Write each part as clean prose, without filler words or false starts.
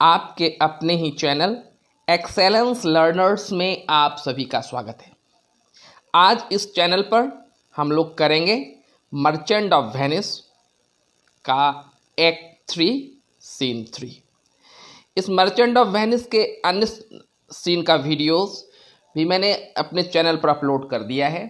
आपके अपने ही channel excellence learners में आप सभी का स्वागत है। आज इस चैनल पर हम लोग करेंगे मर्चेंट ऑफ वेनिस का एक्ट 3 सीन 3। इस मर्चेंट ऑफ वेनिस के अन्य सीन का वीडियोस भी मैंने अपने चैनल पर अपलोड कर दिया है।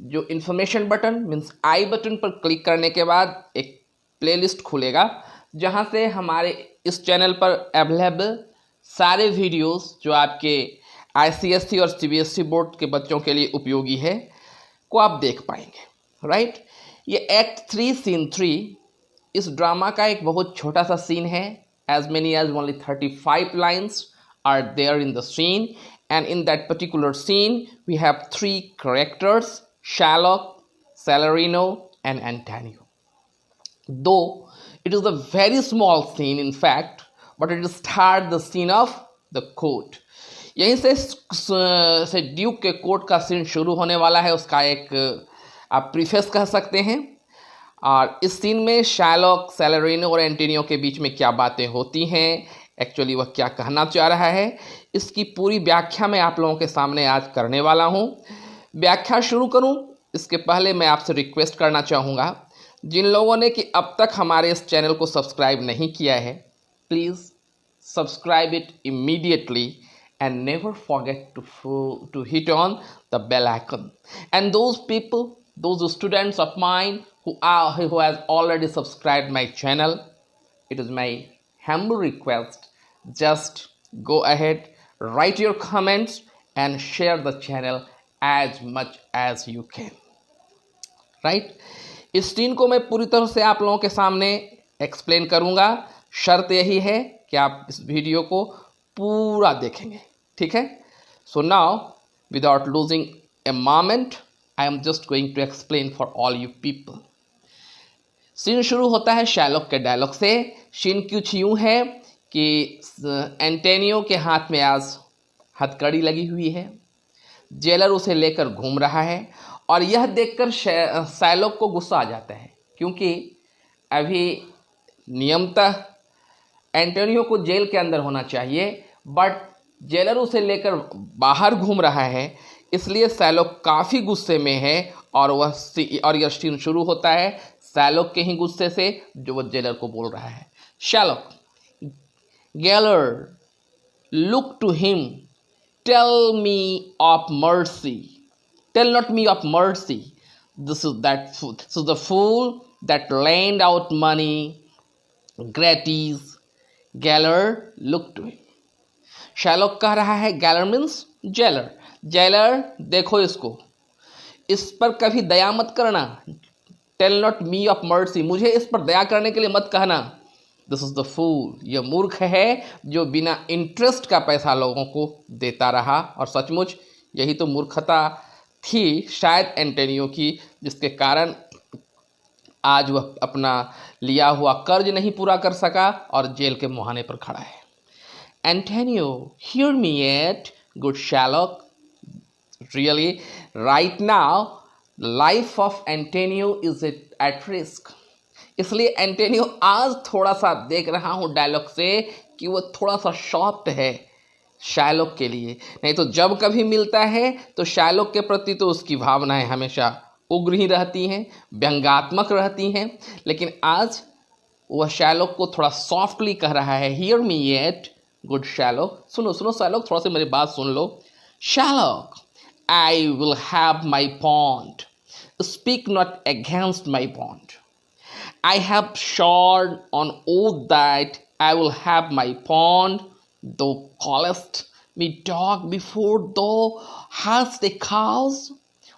जो information button means I button पर क्लिक करने के बाद एक प्लेलिस्ट खुलेगा जहां से हमारे इस चैनल पर अवेलेबल सारे वीडियोस जो आपके आईसीएसई और सीबीएसई बोर्ड के बच्चों के लिए उपयोगी है को आप देख पाएंगे। राइट, ये एक्ट 3 सीन 3 इस ड्रामा का एक बहुत छोटा सा सीन है। As many as only 35 lines are there in the scene, and in that particular scene we have three characters: Shylock, Salarino and Antonio. Though it is a very small scene in fact, but it starts the scene of the court. यहीं से Duke के court का scene शुरू होने वाला है। उसका एक आप प्रीफेस कह सकते हैं। और इस सीन में शायलॉक, सैलरिनो और एंटोनियो के बीच में क्या बातें होती हैं, एक्चुअली वह क्या कहना चाह रहा है, इसकी पूरी व्याख्या मैं आप लोगों के सामने आज करने वाला हूं। व्याख्या शुरू करूं इसके पहले मैं आपसे रिक्वेस्ट करना चाहूँगा, जिन लोगों ने कि अब तक हमारे इस चैनल को सब्सक्राइब नहीं किया है, please subscribe it immediately and never forget to hit on the bell icon. And those people, those students of mine who has already subscribed my channel, it is my humble request, just go ahead, write your comments and share the channel as much as you can. Right? इस scene को मैं पूरी तरह से आप लोगों के सामने एक्सप्लेन करूंगा। शर्त यही है कि आप इस वीडियो को पूरा देखेंगे, ठीक है। So now without losing a moment I am just going to explain for all you people. Scene शुरू होता है शायलॉक के डायलॉग से। सीन कुछ यूं है कि एंटोनियो के हाथ में आज हथकड़ी लगी हुई है, जेलर उसे लेकर घूम रहा है और यह देखकर शायलॉक को गुस्सा आ जाता है, क्योंकि अभी नियमतः एंटोनियो को जेल के अंदर होना चाहिए, बट जेलर उसे लेकर बाहर घूम रहा है, इसलिए शायलॉक काफ़ी गुस्से में है और यह सीन शुरू होता है शायलॉक के ही गुस्से से, जो वह जेलर को बोल रहा है। Shylock, gaoler, look to him, tell me of mercy, tell not me of mercy, this is the fool that lend out money gratis, gaoler look to him. Shylock कह रहा है, गैलर मीन्स जेलर, जेलर देखो इसको, इस पर कभी दया मत करना। Tell not me of mercy, मुझे इस पर दया करने के लिए मत कहना। दिस इज द फूल, यह मूर्ख है जो बिना इंटरेस्ट का पैसा लोगों को देता रहा। और सचमुच यही तो मूर्खता थी शायद एंटोनियो की, जिसके कारण आज वह अपना लिया हुआ कर्ज नहीं पूरा कर सका और जेल के मुहाने पर खड़ा है। Antonio, hear me yet, good Shylock. Really, right now, the life of Antonio is at risk. इसलिए एंटोनियो आज थोड़ा सा देख रहा हूँ डायलॉग से कि वो थोड़ा सा शॉक्ड है शायलॉक के लिए। नहीं तो जब कभी मिलता है तो शायलॉक के प्रति तो उसकी भावनाएं हमेशा उग्र ही रहती हैं, व्यंग्यात्मक रहती हैं, लेकिन आज वह शायलॉक को थोड़ा सॉफ्टली कह रहा है, hear me yet good Shylock. सुनो सुनो शायलॉक, थोड़ा सा मेरी बात सुन लो। Shylock, I will have my bond, speak not against my bond. I have sworn on oath that I will have my bond, thou callest me dog before thou hast a cause,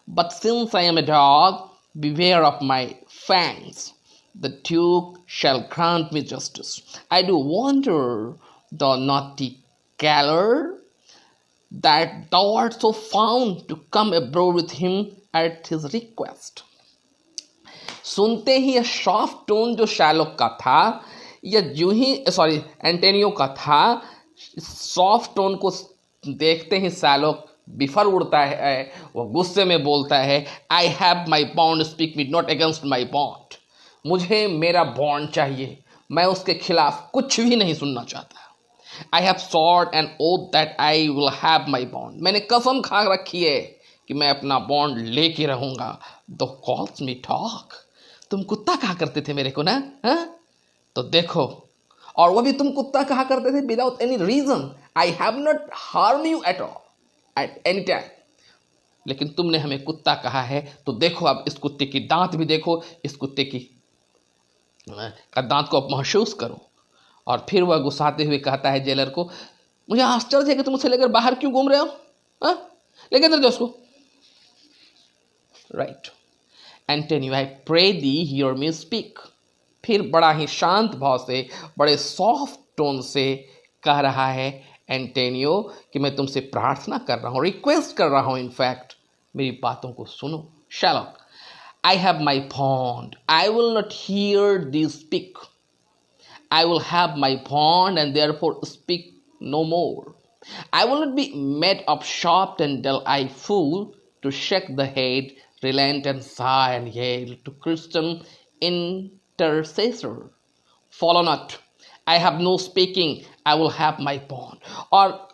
but since I am a dog, beware of my fangs. The Duke shall grant me justice. I do wonder, thou naughty gaoler, that thou art so found to come abroad with him at his request. सुनते ही यह soft tone जो Shylock का था, यह यूं ही Antonio का था, soft tone को देखते ही शायलॉक बिफर उड़ता है, वह गुस्से में बोलता है, आई have my bond, speak me not against my bond. मुझे मेरा बॉन्ड चाहिए, मैं उसके खिलाफ कुछ भी नहीं सुनना चाहता। I have sword and oath that I will have my bond, मैंने कसम खा रखी है कि मैं अपना बॉन्ड लेके रहूंगा। दो कॉल्स मी टॉक, तुम कुत्ता कहा करते थे मेरे को ना, हाँ? तो देखो, और वो भी तुम कुत्ता कहा करते थे without any reason. I have not harm you at all at any time, लेकिन तुमने हमें कुत्ता कहा है। तो देखो, अब इस कुत्ते की दांत भी देखो, इस कुत्ते की का दांत को अब महसूस करो। और फिर वह गुस्साते हुए कहता है जेलर को, मुझे आश्चर्य है कि तुम उसे लेकर बाहर क्यों घूम रहे हो, हाँ? लेके अंदर जाओ उसको। Right. Antonio, I pray thee hear me speak. फिर बड़ा ही शांत भाव से, बड़े सॉफ्ट टोन से कह रहा है एंटोनियो कि मैं तुमसे प्रार्थना कर रहा हूँ, रिक्वेस्ट कर रहा हूँ, इनफैक्ट मेरी बातों को सुनो। Sherlock, I have my bond. I will not hear thee speak. I will have my bond and therefore speak no more. I will not be made of soft and dull-eyed fool to shake the head, relent and sigh and yell to Christian intercessor. Follow not. I have no speaking. I will have my bond. और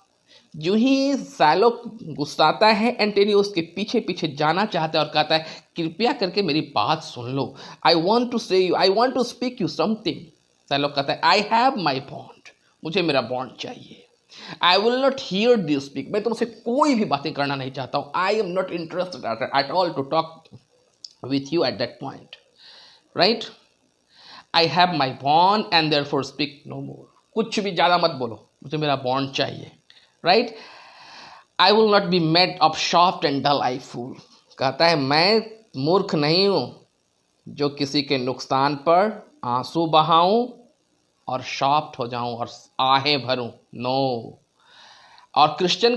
जो ही साइलोक गुस्साता है, Antonio उसके पीछे पीछे जाना चाहता है और कहता है, कृपया करके मेरी बात सुन लो। I want to say you, I want to speak you something. Shylock कहता है, आई हैव माई बॉन्ड, मुझे मेरा बॉन्ड चाहिए। I will not hear this speak, मैं तुमसे कोई भी बातें करना नहीं चाहता हूँ। I am not interested at all to talk with you at that point. Right. I have my bond and therefore speak no more. कुछ भी ज़्यादा मत बोलो, मुझे मेरा बॉन्ड चाहिए। Right. I will not be made of soft and dull eye fool. कहता है, मैं मूर्ख नहीं हूं जो किसी के नुकसान पर आंसू बहाऊं और सॉफ्ट हो जाऊं और आहें भरूं। नो। और क्रिश्चियन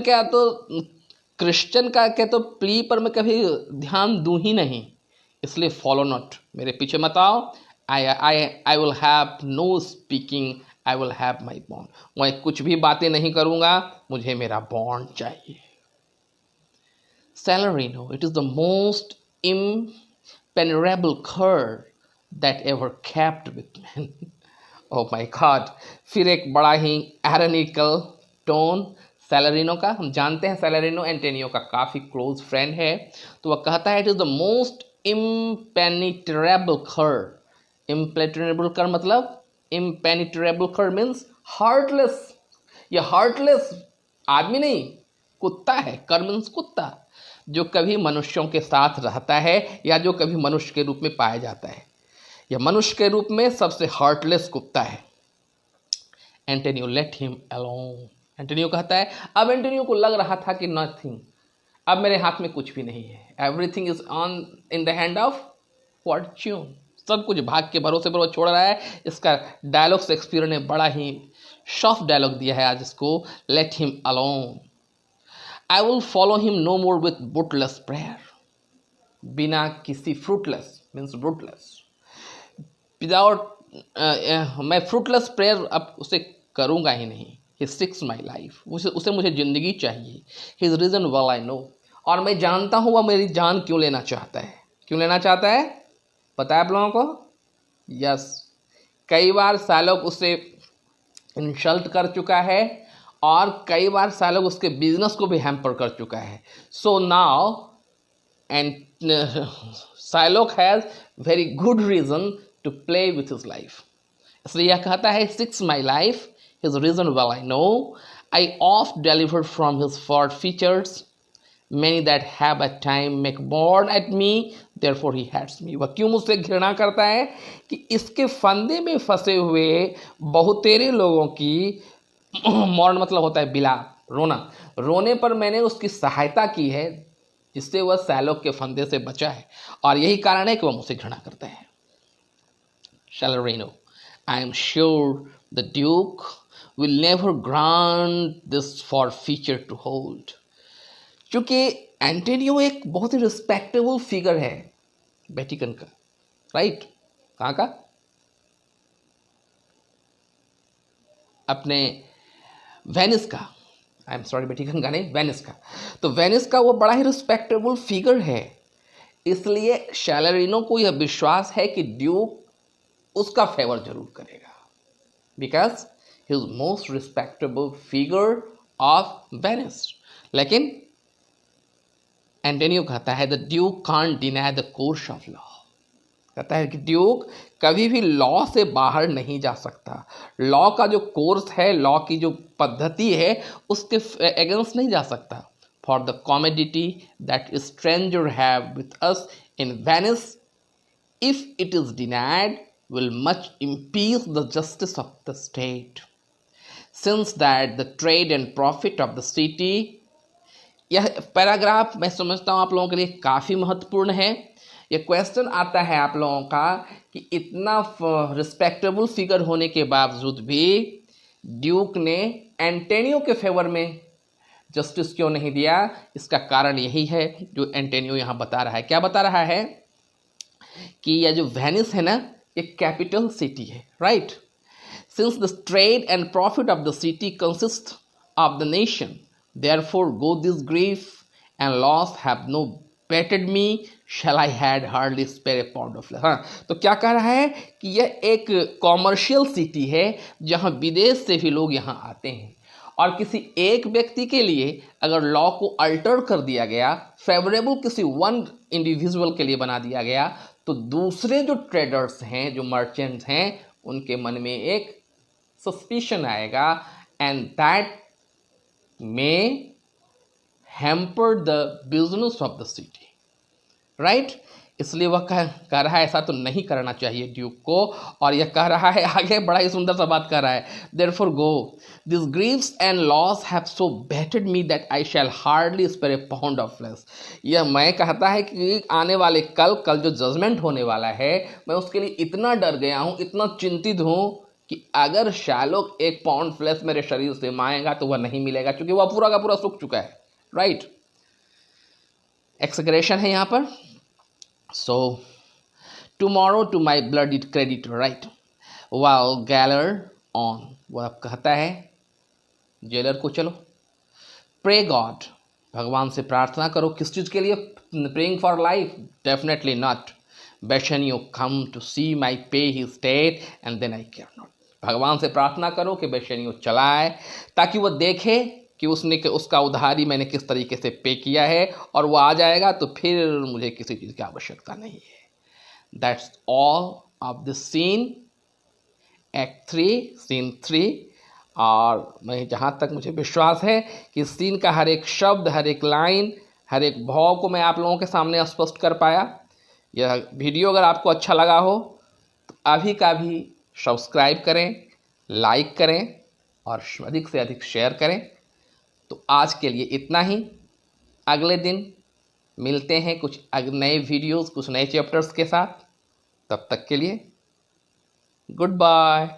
का के तो प्ली पर मैं कभी ध्यान दूं ही नहीं, इसलिए फॉलो नॉट, मेरे पीछे मत आओ। I will have no speaking, I will have my bond. मैं कुछ भी बातें नहीं करूंगा, मुझे मेरा बॉन्ड चाहिए। Salarino, it is the most impenetrable cur that ever kept with men. Oh my God! फिर एक बड़ा ही एरनिकल टोन सैलरिनो का। हम जानते हैं सैलरिनो एंटोनियो का काफ़ी क्लोज फ्रेंड है, तो वह कहता है, it is the most impenetrable कर। इम्पेनिट्रेबल कर मतलब, इम्पेनिट्रेबल कर मीन्स हार्टलेस। यह हार्टलेस आदमी नहीं, कुत्ता है। कर मीन्स कुत्ता, जो कभी मनुष्यों के साथ रहता है या जो कभी मनुष्य के रूप में पाया जाता है। यह मनुष्य के रूप में सबसे हार्टलेस कुत्ता है। Antonio, late him alone. Antonio कहता है, अब एंटोनियो को लग रहा था कि नथिंग, अब मेरे हाथ में कुछ भी नहीं है। Everything is on in the hand of Fortune. सब कुछ भाग के भरोसे पर वो छोड़ रहा है। इसका डायलॉग शेक्सपियर ने बड़ा ही सॉफ्ट डायलॉग दिया है आज इसको, let him alone. I will follow him no more with bootless prayer. बिना किसी फ्रूटलेस मीन्स ब्रूटलेस, विदाउट मैं फ्रूटलेस प्रेयर अब उसे करूँगा ही नहीं। ही सिक्स माई लाइफ, उसे मुझे ज़िंदगी चाहिए। His reason well I no, और मैं जानता हूँ वह मेरी जान क्यों लेना चाहता है। क्यों लेना चाहता है पता है आप लोगों को? यस, कई बार सालोग उसे इंसल्ट कर चुका है और कई बार सालोग उसके बिजनेस को भी हैम्पर कर चुका है। So now and Shylock has very good reason to play with his life. इसलिए यह कहता है, seeks my life, his reason well I know, I oft delivered from his forfeitures, many that have a time make बॉर्न at me, therefore he hates me. वह क्यों मुझसे घृणा करता है कि इसके फंदे में फंसे हुए बहुतेरे लोगों की मॉर्न मतलब होता है बिला, रोना, रोने पर मैंने उसकी सहायता की है, जिससे वह सैलोक के फंदे से बचा है, और यही कारण है कि वह मुझसे घृणा करता है। Salarino, I am sure the Duke will never grant this for future to hold. क्योंकि एंटोनियो एक बहुत ही रिस्पेक्टेबल फिगर है वेटिकन का, राइट? कहाँ का? अपने वेनिस का। आई एम सॉरी, वेटिकन का नहीं, वेनिस का। तो वेनिस का वो बड़ा ही रिस्पेक्टेबल फिगर है, इसलिए सैलरिनो को यह विश्वास है कि ड्यूक उसका फेवर जरूर करेगा, because his most respectable figure of Venice. लेकिन एंटोनियो कहता है the Duke can't deny the course of law, कहता है कि ड्यूक कभी भी लॉ से बाहर नहीं जा सकता, लॉ का जो कोर्स है, लॉ की जो पद्धति है उसके अगेंस्ट नहीं जा सकता. For the commodity that stranger have with us in Venice, if it is denied will much impede the justice of the state, since that the trade and profit of the city. यह paragraph मैं समझता हूँ आप लोगों के लिए काफ़ी महत्वपूर्ण है. यह क्वेश्चन आता है आप लोगों का कि इतना रिस्पेक्टेबल फिगर होने के बावजूद भी ड्यूक ने एंटोनियो के फेवर में जस्टिस क्यों नहीं दिया. इसका कारण यही है जो एंटोनियो यहाँ बता रहा है. क्या बता रहा है कि यह जो वेनिस है ना, एक कैपिटल सिटी है, right. Since the trade and profit of the city consist of the nation, therefore go this grief and loss have no bated me, shall I had hardly spare a pound of. हाँ, तो क्या कह रहा है कि यह एक commercial city है जहाँ विदेश से भी लोग यहाँ आते हैं, और किसी एक व्यक्ति के लिए अगर लॉ को अल्टर कर दिया गया, फेवरेबल किसी वन इंडिविजुअल के लिए बना दिया गया, तो दूसरे जो ट्रेडर्स हैं, जो मर्चेंट्स हैं, उनके मन में एक सस्पिशन आएगा, and that may hamper the business of the city, right. इसलिए वह कह रहा है ऐसा तो नहीं करना चाहिए ड्यूक को. और यह कह रहा है आगे, बड़ा ही सुंदर सा बात कर रहा है, therefore go this griefs and loss have so bated me that I shall hardly spare a pound of flesh. यह मैं कहता है कि आने वाले कल जो जजमेंट होने वाला है, मैं उसके लिए इतना डर गया हूँ, इतना चिंतित हूँ कि अगर शालोक एक पाउंड फ्लेश मेरे शरीर से मांगेगा तो वह नहीं मिलेगा, क्योंकि वह पूरा का पूरा सूख चुका है, राइट. एक्सग्रेशन है यहाँ पर. So, tomorrow to my bloody creditor, right? While galler on, वो अब कहता है जेलर को चलो. Pray God, भगवान से प्रार्थना करो. किस चीज़ के लिए? Praying for life? Definitely not. Bassanio come to see my pay his state and then I care not. भगवान से प्रार्थना करो कि बेशनियो चलाए, ताकि वो देखे कि उसका उधारी मैंने किस तरीके से पे किया है, और वो आ जाएगा तो फिर मुझे किसी चीज़ की आवश्यकता नहीं है. That's all of this scene, act 3, scene 3. और मैं जहाँ तक मुझे विश्वास है कि सीन का हर एक शब्द, हर एक लाइन, हर एक भाव को मैं आप लोगों के सामने स्पष्ट कर पाया. यह वीडियो अगर आपको अच्छा लगा हो तो अभी का भी सब्सक्राइब करें, लाइक करें और अधिक से अधिक शेयर करें. तो आज के लिए इतना ही. अगले दिन मिलते हैं कुछ नए वीडियोस, कुछ नए चैप्टर्स के साथ. तब तक के लिए गुड बाय.